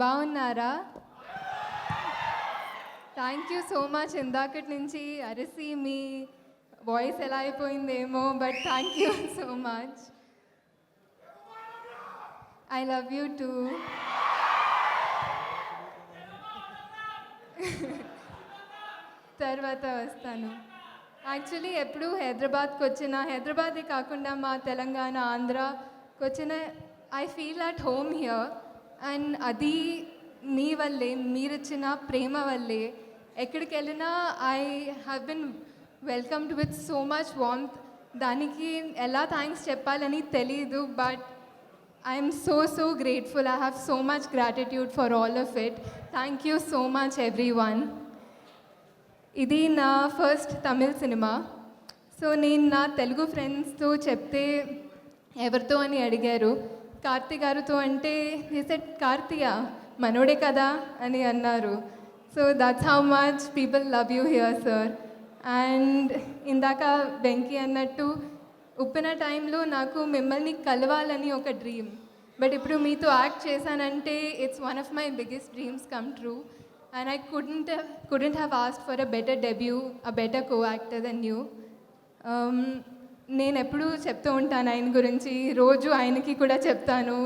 బాగున్నారా? Thank you so much. ఇందాకటి నుంచి అరిసి మీ వాయిస్ ఎలా అయిపోయిందేమో, but thank you so much. I love you too. తర్వాత వస్తాను. యాక్చువల్లీ ఎప్పుడు హైదరాబాద్కి వచ్చిన, హైదరాబాదే కాకుండా మా తెలంగాణ, ఆంధ్రాకి వచ్చిన, I feel at home here. And అది మీ వల్లే, మీరిచ్చిన ప్రేమ వల్లే. ఎక్కడికి వెళ్ళినా I have been welcomed with so much warmth. దానికి ఎలా థ్యాంక్స్ చెప్పాలని తెలీదు, but I'm so grateful. I have so much gratitude for all of it. Thank you so much every one. ఇది నా ఫస్ట్ తమిళ్ సినిమా. సో నేను నా తెలుగు ఫ్రెండ్స్తో చెప్తే ఎవరితో అని అడిగారు. కార్తీ గారితో అంటే సెట్ కార్తీయ మనోడే కదా అని అన్నారు. So that's how much people love you here sir. And ఇందాక వెంకీ అన్నట్టు ఉప్పిన టైంలో నాకు మిమ్మల్ని కలవాలని ఒక డ్రీమ్, బట్ ఇప్పుడు మీతో యాక్ట్ చేశానంటే it's one of my biggest dreams come true. And I couldn't have asked for a better debut, a better co-actor than you. నేను ఎప్పుడూ చెప్తూ ఉంటాను ఆయన గురించి, రోజు ఆయనకి కూడా చెప్తాను,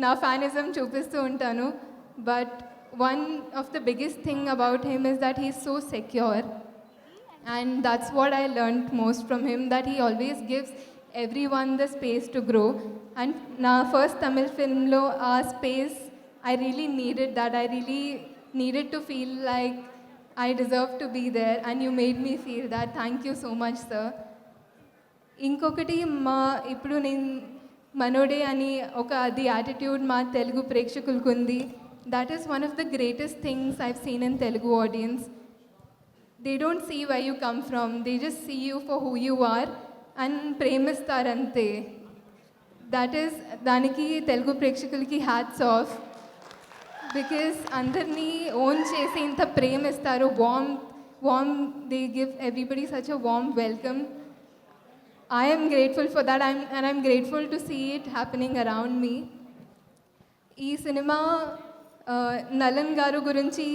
నా ఫ్యానిజం చూపిస్తూ ఉంటాను. But one of the biggest thing about him is that he is so secure. And that's what I learned most from him, that he always gives everyone the space to grow. And na first Tamil film lo aa space I really needed that. I really needed to feel like I deserve to be there, and you made me feel that. Thank you so much, sir. ఇంకొకటి మా ఇప్పుడు నేను మనోడే అని ఒక అది attitude మా తెలుగు ప్రేక్షకులకు ఉంది. That is one of the greatest things I've seen in Telugu audience. They don't see why you come from, they just see you for who you are and ప్రేమిస్తారంతే. దట్ ఈస్ దానికి తెలుగు ప్రేక్షకులకి హ్యాట్స్ ఆఫ్. బికాస్ అందరినీ own చేసి ఇంత ప్రేమిస్తారు, warm they give everybody such a warm welcome. I am grateful for that, and I'm grateful to see it happening around me. ఈ cinema Nalan గారు గురించి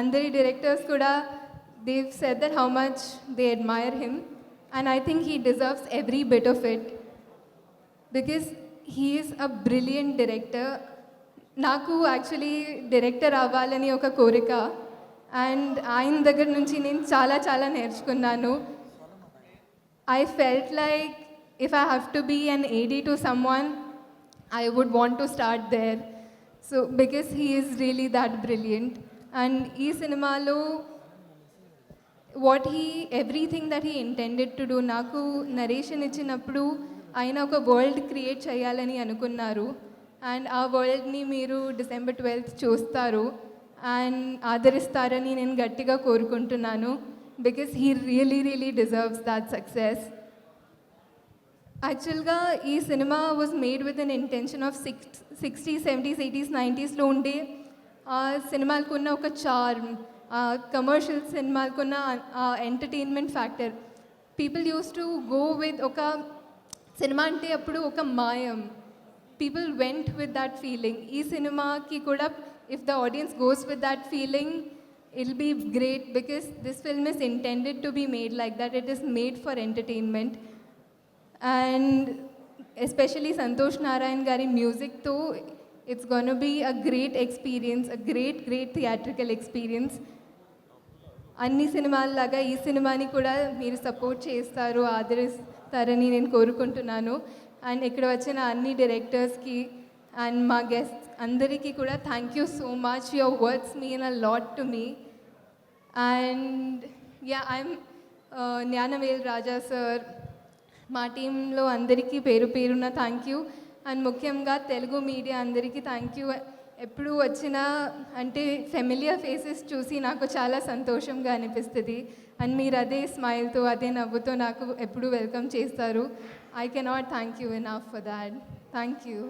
అందరి డైరెక్టర్స్ కూడా they've said that how much they admire him, and I think he deserves every bit of it because he is a brilliant director. నాకు actually director అవ్వాలని ఒక కోరిక, and ఆయన దగ్గర నుంచి నేను చాలా నేర్చుకున్నాను. I felt like if I have to be an AD to someone, I would want to start there. So because he is really that brilliant. And ee cinemalo everything that he intended to do, naku narration ichinappudu ayina oka world create cheyalani anukunnaru, and aa world ni meeru December 12th చూస్తారు and ఆదరిస్తారని నేను గట్టిగా కోరుకుంటున్నాను. Because he really deserves that success. Actually, this cinema was made with an intention of 60s, 70s, 80s, 90s lo unde cinema kunna oka charm, commercial cinema kunna entertainment factor. People used to go with oka cinema ante appudu oka mayam. People went with that feeling. Ee cinema ki kuda, if the audience goes with that feeling, it'll be great because this film is intended to be made like that. It is made for entertainment. And especially Santosh Narayan gari music too, it's going to be a great experience, a great theatrical experience. అన్ని సినిమాల లాగా ఈ సినిమాని కూడా మీరు support చేస్తారు, ఆదరిస్తారని నేను కోరుకుంటున్నాను. అండ్ ఇక్కడ వచ్చిన అన్ని డైరెక్టర్స్కి అండ్ మా గెస్ట్స్ అందరికీ కూడా thank you so much. Your words mean a lot to me. And yeah, I'm Gnanavel Raja sir, మా టీంలో అందరికీ పేరున థ్యాంక్ యూ. అండ్ ముఖ్యంగా తెలుగు మీడియా అందరికీ థ్యాంక్ యూ. ఎప్పుడు వచ్చినా అంటే ఫెమిలియర్ ఫేసెస్ చూసి నాకు చాలా సంతోషంగా అనిపిస్తుంది, అండ్ మీరు అదే స్మైల్తో అదే నవ్వుతో నాకు ఎప్పుడు వెల్కమ్ చేస్తారు. I cannot thank you enough for that. Thank you.